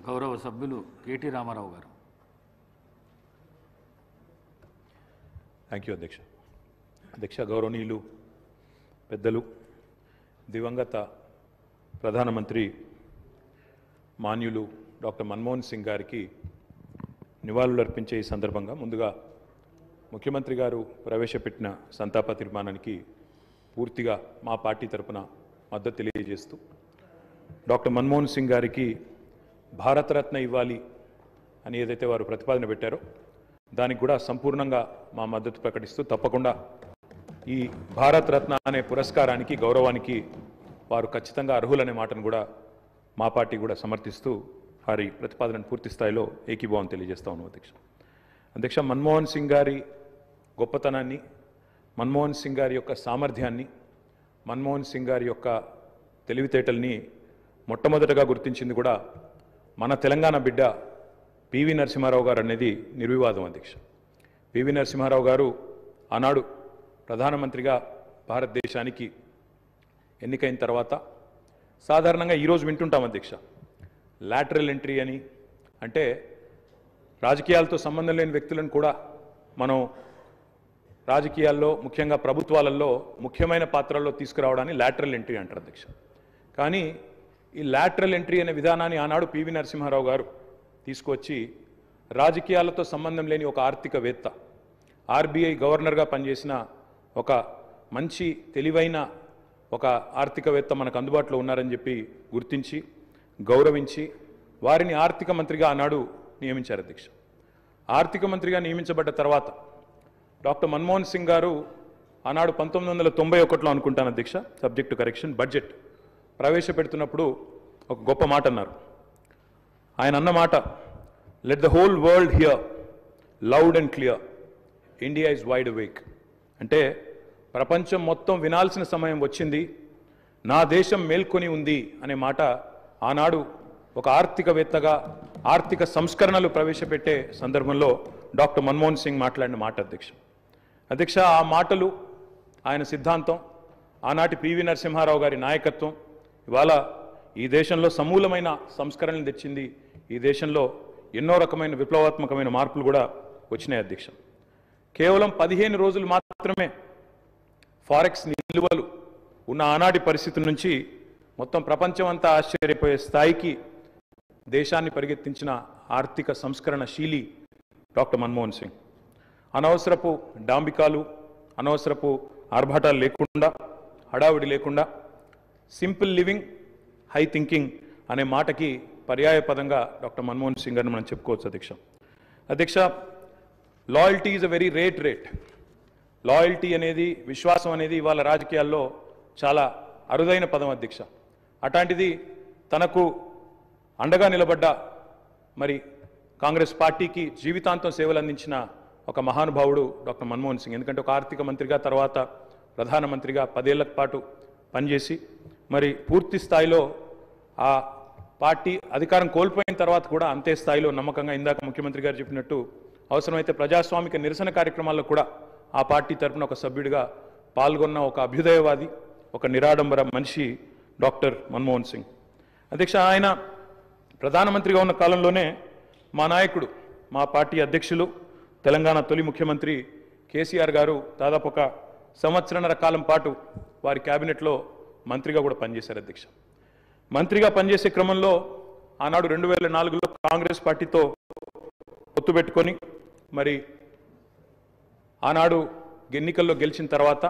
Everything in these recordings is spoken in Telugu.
గౌరవ సభ్యులు కేటీ రామారావు గారు. థ్యాంక్ యూ అధ్యక్ష. అధ్యక్ష, గౌరవనీయులు పెద్దలు, దివంగత ప్రధానమంత్రి మాన్యులు డాక్టర్ మన్మోహన్ సింగ్ గారికి నివాళులర్పించే ఈ సందర్భంగా ముందుగా ముఖ్యమంత్రి గారు ప్రవేశపెట్టిన సంతాప తీర్మానానికి పూర్తిగా మా పార్టీ తరపున మద్దతు తెలియజేస్తూ డాక్టర్ మన్మోహన్ సింగ్ గారికి భారతరత్న ఇవ్వాలి అని ఏదైతే వారు ప్రతిపాదన పెట్టారో దానికి కూడా సంపూర్ణంగా మా మద్దతు ప్రకటిస్తూ తప్పకుండా ఈ భారతరత్న అనే పురస్కారానికి గౌరవానికి వారు ఖచ్చితంగా అర్హులనే మాటను కూడా మా పార్టీ కూడా సమర్థిస్తూ వారి ప్రతిపాదనను పూర్తి స్థాయిలో ఏకీభావం తెలియజేస్తా ఉన్నాం అధ్యక్ష. మన్మోహన్ సింగ్ గారి గొప్పతనాన్ని, మన్మోహన్ సింగ్ గారి యొక్క సామర్థ్యాన్ని, మన్మోహన్ సింగ్ గారి యొక్క తెలివితేటల్ని మొట్టమొదటగా గుర్తించింది కూడా మన తెలంగాణ బిడ్డ పివి నరసింహారావు గారు అనేది నిర్వివాదం అధ్యక్ష. పివి నరసింహారావు గారు ఆనాడు ప్రధానమంత్రిగా భారతదేశానికి ఎన్నికైన తర్వాత సాధారణంగా ఈరోజు వింటుంటాం అధ్యక్ష, లాటరల్ ఎంట్రీ అని, అంటే రాజకీయాలతో సంబంధం లేని వ్యక్తులను కూడా మనం రాజకీయాల్లో ముఖ్యంగా ప్రభుత్వాలలో ముఖ్యమైన పాత్రల్లో తీసుకురావడాన్ని లాటరల్ ఎంట్రీ అంటారు అధ్యక్ష. కానీ ఈ లాటరల్ ఎంట్రీ అనే విధానాన్ని ఆనాడు పివి నరసింహారావు గారు తీసుకొచ్చి రాజకీయాలతో సంబంధం లేని ఒక ఆర్థికవేత్త, ఆర్బీఐ గవర్నర్గా పనిచేసిన ఒక మంచి తెలివైన ఒక ఆర్థికవేత్త మనకు అందుబాటులో ఉన్నారని చెప్పి గుర్తించి గౌరవించి వారిని ఆర్థిక మంత్రిగా ఆనాడు నియమించారు అధ్యక్ష. ఆర్థిక మంత్రిగా నియమించబడ్డ తర్వాత డాక్టర్ మన్మోహన్ సింగ్ గారు ఆనాడు 1991లో అనుకుంటాను అధ్యక్ష, సబ్జెక్ట్ టు కరెక్షన్, బడ్జెట్ ప్రవేశపెడుతున్నప్పుడు ఒక గొప్ప మాట అన్నారు. ఆయన అన్న మాట, let the whole world here loud and clear, India is wide awake. అంటే ప్రపంచం మొత్తం వినాల్సిన సమయం వచ్చింది, నా దేశం మేల్కొని ఉంది అనే మాట ఆనాడు ఒక ఆర్థికవేత్తగా ఆర్థిక సంస్కరణలు ప్రవేశపెట్టే సందర్భంలో డాక్టర్ మన్మోహన్ సింగ్ మాట్లాడిన మాట అధ్యక్ష. ఆ మాటలు, ఆయన సిద్ధాంతం, ఆనాటి పివి నరసింహారావు గారి నాయకత్వం ఇవాళ ఈ దేశంలో సమూలమైన సంస్కరణలు తెచ్చింది. ఈ దేశంలో ఎన్నో రకమైన విప్లవాత్మకమైన మార్పులు కూడా వచ్చినాయి అధ్యక్ష. కేవలం 15 రోజులు మాత్రమే ఫారెక్స్ నిల్వలు ఉన్న ఆనాటి పరిస్థితుల నుంచి మొత్తం ప్రపంచం అంతా ఆశ్చర్యపోయే స్థాయికి దేశాన్ని పరిగెత్తించిన ఆర్థిక సంస్కరణ శీలి డాక్టర్ మన్మోహన్ సింగ్. అనవసరపు డాంబికాలు, అనవసరపు ఆర్భాటాలు లేకుండా, హడావిడి లేకుండా సింపుల్ లివింగ్, హై థింకింగ్ అనే మాటకి పర్యాయ పదంగా డాక్టర్ మన్మోహన్ సింగ్ గారిని మనం చెప్పుకోవచ్చు అధ్యక్ష. Loyalty is a very rate. Loyalty అనేది, విశ్వాసం అనేది ఇవాళ రాజకీయాల్లో చాలా అరుదైన పదం అధ్యక్ష. అట్లాంటిది తనకు అండగా నిలబడ్డ మరి కాంగ్రెస్ పార్టీకి జీవితాంతం సేవలు అందించిన ఒక మహానుభావుడు డాక్టర్ మన్మోహన్ సింగ్. ఎందుకంటే ఒక ఆర్థిక మంత్రిగా, తర్వాత ప్రధానమంత్రిగా 10 ఏళ్ల పాటు పనిచేసి మరి పూర్తి స్థాయిలో ఆ పార్టీ అధికారం కోల్పోయిన తర్వాత కూడా అంతే స్థాయిలో నమ్మకంగా, ఇందాక ముఖ్యమంత్రి గారు చెప్పినట్టు అవసరమైతే ప్రజాస్వామిక నిరసన కార్యక్రమాల్లో కూడా ఆ పార్టీ తరఫున ఒక సభ్యుడిగా పాల్గొన్న ఒక అభ్యుదయవాది, ఒక నిరాడంబర మనిషి డాక్టర్ మన్మోహన్ సింగ్ అధ్యక్ష. ఆయన ప్రధానమంత్రిగా ఉన్న కాలంలోనే మా నాయకుడు, మా పార్టీ అధ్యక్షులు, తెలంగాణ తొలి ముఖ్యమంత్రి కేసీఆర్ గారు దాదాపు ఒక 1.5 సంవత్సరాల కాలం పాటు వారి క్యాబినెట్లో మంత్రిగా కూడా పనిచేశారు అధ్యక్ష. మంత్రిగా పనిచేసే క్రమంలో ఆనాడు 2004లో కాంగ్రెస్ పార్టీతో పొత్తు పెట్టుకొని మరి ఆనాడు ఎన్నికల్లో గెలిచిన తర్వాత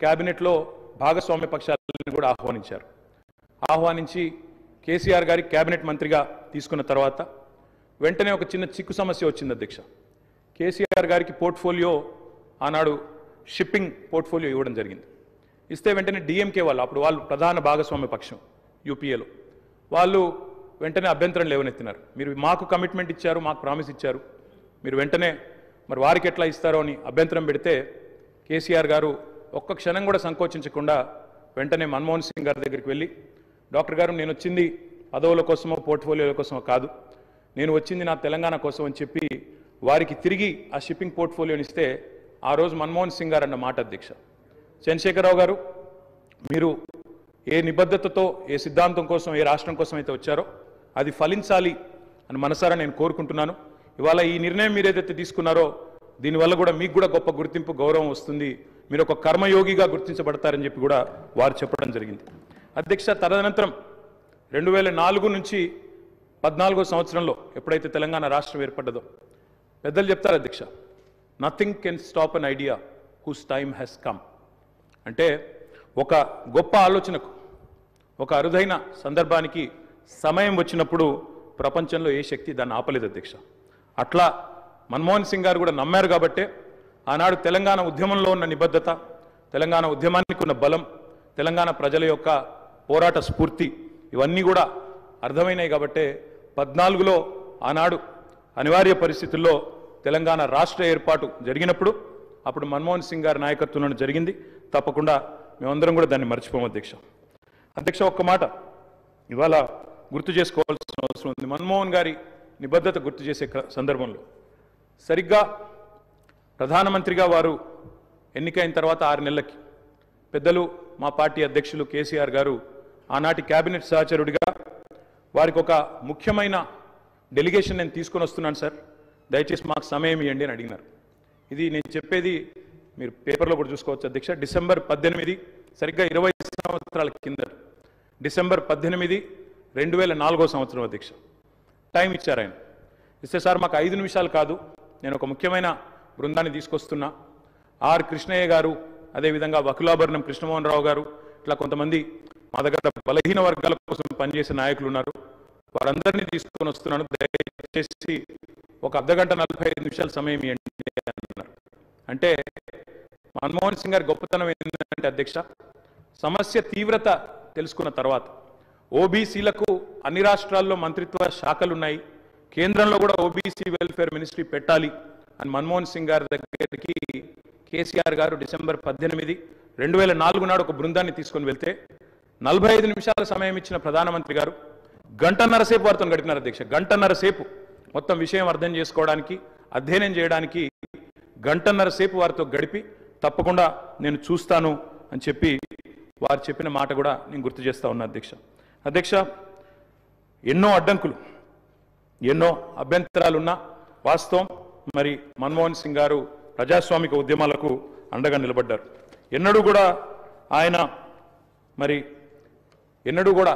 క్యాబినెట్లో భాగస్వామ్య పక్షాలను కూడా ఆహ్వానించి కేసీఆర్ గారి క్యాబినెట్ మంత్రిగా తీసుకున్న తర్వాత వెంటనే ఒక చిన్న చిక్కు సమస్య వచ్చింది అధ్యక్ష. కేసీఆర్ గారికి పోర్ట్ఫోలియో ఆనాడు షిప్పింగ్ పోర్ట్ఫోలియో ఇవ్వడం జరిగింది. ఇస్తే వెంటనే డిఎంకే వాళ్ళు, అప్పుడు వాళ్ళు ప్రధాన భాగస్వామ్య పక్షం యూపీఏలో, వాళ్ళు వెంటనే అభ్యంతరం లేవనెత్తినారు. మీరు మాకు కమిట్మెంట్ ఇచ్చారు, మాకు ప్రామిస్ ఇచ్చారు, మీరు వెంటనే మరి వారికి ఎట్లా ఇస్తారో అని అభ్యంతరం పెడితే కేసీఆర్ గారు ఒక్క క్షణం కూడా సంకోచించకుండా వెంటనే మన్మోహన్ సింగ్ గారి దగ్గరికి వెళ్ళి, డాక్టర్ గారు నేను వచ్చింది పదవుల కోసమో పోర్ట్ఫోలియోల కోసమో కాదు, నేను వచ్చింది నా తెలంగాణ కోసం అని చెప్పి వారికి తిరిగి ఆ షిప్పింగ్ పోర్ట్ఫోలియోని ఇస్తే ఆ రోజు మన్మోహన్ సింగ్ గారు అన్న మాట అధ్యక్ష, చంద్రశేఖరరావు గారు మీరు ఏ నిబద్ధతతో, ఏ సిద్ధాంతం కోసం, ఏ రాష్ట్రం కోసం అయితే వచ్చారో అది ఫలించాలి అని మనసారా నేను కోరుకుంటున్నాను. ఇవాళ ఈ నిర్ణయం మీరు ఏదైతే తీసుకున్నారో దీనివల్ల కూడా మీకు కూడా గొప్ప గుర్తింపు గౌరవం వస్తుంది, మీరు ఒక కర్మయోగిగా గుర్తించబడతారని చెప్పి కూడా వారు చెప్పడం జరిగింది. అధ్యక్ష, తదనంతరం 2004 నుంచి 14వ సంవత్సరంలో ఎప్పుడైతే తెలంగాణ రాష్ట్రం ఏర్పడ్డదో పెద్దలు చెప్తారు అధ్యక్ష, nothing can stop an idea who's time has come. అంటే ఒక గొప్ప ఆలోచనకు, ఒక అరుదైన సందర్భానికి సమయం వచ్చినప్పుడు ప్రపంచంలో ఏ శక్తి దాన్ని ఆపలేదు అధ్యక్ష. అట్లా మన్మోహన్ సింగ్ గారు కూడా నమ్మారు కాబట్టే ఆనాడు తెలంగాణ ఉద్యమంలో ఉన్న నిబద్ధత, తెలంగాణ ఉద్యమానికి ఉన్న బలం, తెలంగాణ ప్రజల యొక్క పోరాట స్ఫూర్తి ఇవన్నీ కూడా అర్థమైనాయి కాబట్టే 14లో ఆనాడు అనివార్య పరిస్థితుల్లో తెలంగాణ రాష్ట్ర ఏర్పాటు జరిగినప్పుడు అప్పుడు మన్మోహన్ సింగ్ గారి నాయకత్వంలో జరిగింది. తప్పకుండా మేమందరం కూడా దాన్ని మర్చిపోము అధ్యక్ష. అధ్యక్ష, ఒక్క మాట ఇవాళ గుర్తు చేసుకోవాల్సిన అవసరం ఉంది. మన్మోహన్ గారి నిబద్ధత గుర్తు చేసే సందర్భంలో సరిగ్గా ప్రధానమంత్రిగా వారు ఎన్నికైన తర్వాత 6 నెలలకి పెద్దలు మా పార్టీ అధ్యక్షులు కేసీఆర్ గారు ఆనాటి కేబినెట్ సహచరుడిగా వారికి ఒక ముఖ్యమైన డెలిగేషన్ నేను తీసుకొని వస్తున్నాను సార్, దయచేసి మాకు సమయం ఇవ్వండి అని అడిగినారు. ఇది నేను చెప్పేది మీరు పేపర్లో కూడా చూసుకోవచ్చు అధ్యక్ష. డిసెంబర్ 18 సరిగ్గా 20 సంవత్సరాల కింద, డిసెంబర్ 18, 2004వ సంవత్సరం అధ్యక్ష టైం ఇచ్చారు ఆయన. ఇస్తే సార్ మాకు 5 నిమిషాలు కాదు, నేను ఒక ముఖ్యమైన బృందాన్ని తీసుకొస్తున్నా, ఆర్ కృష్ణయ్య గారు, అదేవిధంగా వకులాభరణం కృష్ణమోహన్ రావు గారు, ఇట్లా కొంతమంది మా దగ్గర బలహీన వర్గాల కోసం పనిచేసే నాయకులు ఉన్నారు, వారందరినీ తీసుకొని వస్తున్నాను, దయచేసి ఒక అర్ధగంట 45 నిమిషాల సమయం ఇవ్వండి అన్నారు. అంటే మన్మోహన్ సింగ్ గారి గొప్పతనం ఏంటంటే అధ్యక్ష, సమస్య తీవ్రత తెలుసుకున్న తర్వాత ఓబీసీలకు అన్ని రాష్ట్రాల్లో మంత్రిత్వ శాఖలున్నాయి, కేంద్రంలో కూడా ఓబీసీ వెల్ఫేర్ మినిస్ట్రీ పెట్టాలి అని మన్మోహన్ సింగ్ గారి దగ్గరికి కేసీఆర్ గారు డిసెంబర్ 18, 2004 నాడు ఒక బృందాన్ని తీసుకొని వెళ్తే 45 నిమిషాల సమయం ఇచ్చిన ప్రధానమంత్రి గారు గంటన్నర సేపు వారితో గడిపినారు అధ్యక్ష. గంటన్నర సేపు మొత్తం విషయం అర్థం చేసుకోవడానికి, అధ్యయనం చేయడానికి గంటన్నర సేపు వారితో గడిపి తప్పకుండా నేను చూస్తాను అని చెప్పి వారు చెప్పిన మాట కూడా నేను గుర్తు చేస్తా ఉన్నా అధ్యక్ష. అధ్యక్ష, ఎన్నో అడ్డంకులు, ఎన్నో అభ్యంతరాలున్నా వాస్తవం మరి మన్మోహన్ సింగ్ గారు ప్రజాస్వామిక ఉద్యమాలకు అండగా నిలబడ్డారు. ఎన్నడూ కూడా ఆయన మరి ఎన్నడూ కూడా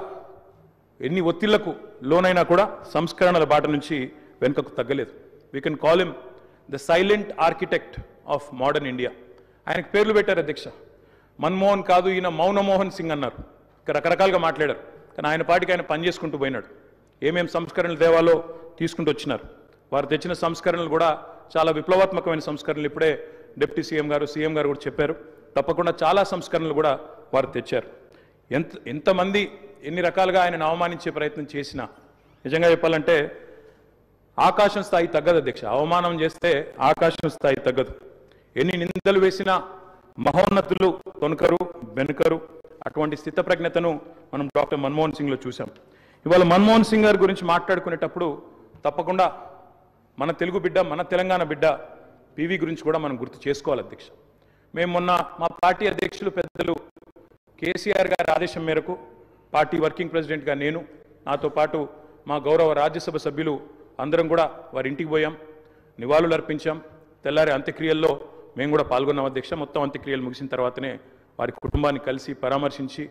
ఎన్ని ఒత్తిళ్లకు లోనైనా కూడా సంస్కరణల బాట నుంచి వెనుకకు తగ్గలేదు. We can call him the silent architect of modern India. ఆయనకు పేర్లు పెట్టారు అధ్యక్ష. మన్మోహన్ కాదు, ఈయన మౌనమోహన్ సింగ్ అన్నారు. రకరకాలుగా మాట్లాడారు, కానీ ఆయన పాటికి ఆయన పనిచేసుకుంటూ పోయినాడు. ఏమేం సంస్కరణలు దేవాలో తీసుకుంటూ వచ్చినారు. వారు తెచ్చిన సంస్కరణలు కూడా చాలా విప్లవాత్మకమైన సంస్కరణలు. ఇప్పుడే డిప్యూటీ సీఎం గారు కూడా చెప్పారు. తప్పకుండా చాలా సంస్కరణలు కూడా వారు తెచ్చారు. ఎంతమంది ఎన్ని రకాలుగా ఆయనను అవమానించే ప్రయత్నం చేసినా నిజంగా చెప్పాలంటే ఆకాశం స్థాయి తగ్గదు అధ్యక్ష. అవమానం చేస్తే ఆకాశం స్థాయి తగ్గదు. ఎన్ని నిందలు వేసినా మహోన్నతులు తొనకరు, వెనుకరు. అటువంటి స్థితప్రజ్ఞతను మనం డాక్టర్ మన్మోహన్ సింగ్లో చూసాం. ఇవాళ మన్మోహన్ సింగ్ గారి గురించి మాట్లాడుకునేటప్పుడు తప్పకుండా మన తెలుగు బిడ్డ, మన తెలంగాణ బిడ్డ పివి గురించి కూడా మనం గుర్తు చేసుకోవాలి అధ్యక్ష. మేము మొన్న మా పార్టీ అధ్యక్షులు పెద్దలు కేసీఆర్ గారి ఆదేశం మేరకు పార్టీ వర్కింగ్ ప్రెసిడెంట్గా నేను, నాతో పాటు మా గౌరవ రాజ్యసభ సభ్యులు అందరం కూడా వారి ఇంటికి పోయాం, నివాళులు అర్పించాం. తెల్లారి అంత్యక్రియల్లో మేము కూడా పాల్గొన్నాం అధ్యక్ష. మొత్తం అంత్యక్రియలు ముగిసిన తర్వాతనే వారి కుటుంబాన్ని కలిసి పరామర్శించి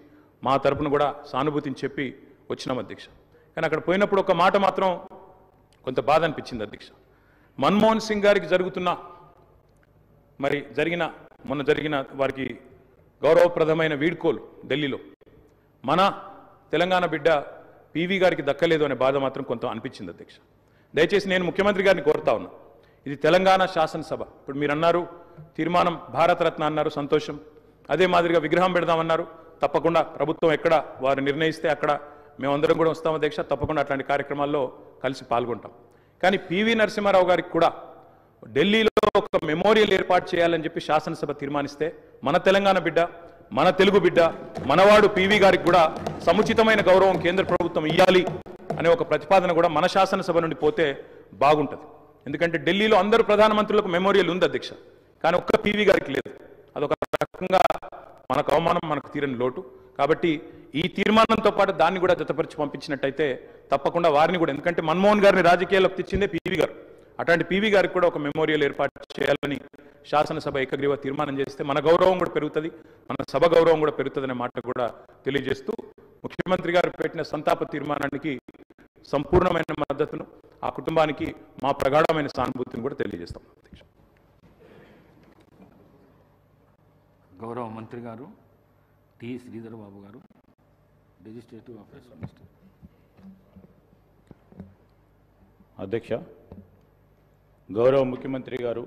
మా తరపున కూడా సానుభూతిని చెప్పి వచ్చినాం అధ్యక్ష. కానీ అక్కడ పోయినప్పుడు ఒక మాట మాత్రం కొంత బాధ అనిపించింది అధ్యక్ష. మన్మోహన్ సింగ్ గారికి మొన్న జరిగిన వారికి గౌరవప్రదమైన వీడ్కోలు ఢిల్లీలో మన తెలంగాణ బిడ్డ పివి గారికి దక్కలేదు అనే బాధ మాత్రం కొంత అనిపించింది అధ్యక్ష. దయచేసి నేను ముఖ్యమంత్రి గారిని కోరుతా ఉన్నా, ఇది తెలంగాణ శాసనసభ. ఇప్పుడు మీరు అన్నారు తీర్మానం భారతరత్న అన్నారు, సంతోషం. అదే మాదిరిగా విగ్రహం పెడదామన్నారు, తప్పకుండా ప్రభుత్వం ఎక్కడ వారు నిర్ణయిస్తే అక్కడ మేమందరం కూడా వస్తాం అధ్యక్ష. తప్పకుండా అట్లాంటి కార్యక్రమాల్లో కలిసి పాల్గొంటాం. కానీ పివి నరసింహారావు గారికి కూడా ఢిల్లీలో ఒక మెమోరియల్ ఏర్పాటు చేయాలని చెప్పి శాసనసభ తీర్మానిస్తే మన తెలంగాణ బిడ్డ, మన తెలుగు బిడ్డ, మనవాడు పివి గారికి కూడా సముచితమైన గౌరవం కేంద్ర ప్రభుత్వం ఇవ్వాలి అనే ఒక ప్రతిపాదన కూడా మన శాసనసభ నుండి పోతే బాగుంటుంది. ఎందుకంటే ఢిల్లీలో అందరూ ప్రధానమంత్రులకు మెమోరియల్ ఉంది అధ్యక్ష, కానీ ఒక్క పివి గారికి లేదు. అదొక రకంగా మనకు అవమానం, మనకు తీరని లోటు. కాబట్టి ఈ తీర్మానంతో పాటు దాన్ని కూడా జతపరిచి పంపించినట్టయితే తప్పకుండా వారిని కూడా, ఎందుకంటే మన్మోహన్ గారిని రాజకీయాల్లోకి తెచ్చిందే పివి గారు, అట్లాంటి పివి గారికి కూడా ఒక మెమోరియల్ ఏర్పాటు చేయాలని శాసనసభ ఏకగ్రీవ తీర్మానం చేస్తే మన గౌరవం కూడా పెరుగుతుంది, మన సభ గౌరవం కూడా పెరుగుతుందనే మాట కూడా తెలియజేస్తూ ముఖ్యమంత్రి గారు పెట్టిన సంతాప తీర్మానానికి సంపూర్ణమైన మద్దతును, ఆ కుటుంబానికి మా ప్రగాఢమైన సానుభూతిని కూడా తెలియజేస్తాం. గౌరవ మంత్రి గారు టి శ్రీధర్ బాబు గారు, లెజిస్లేటివ్ అఫైర్స్ మినిస్టర్. అధ్యక్ష, గౌరవ ముఖ్యమంత్రి గారు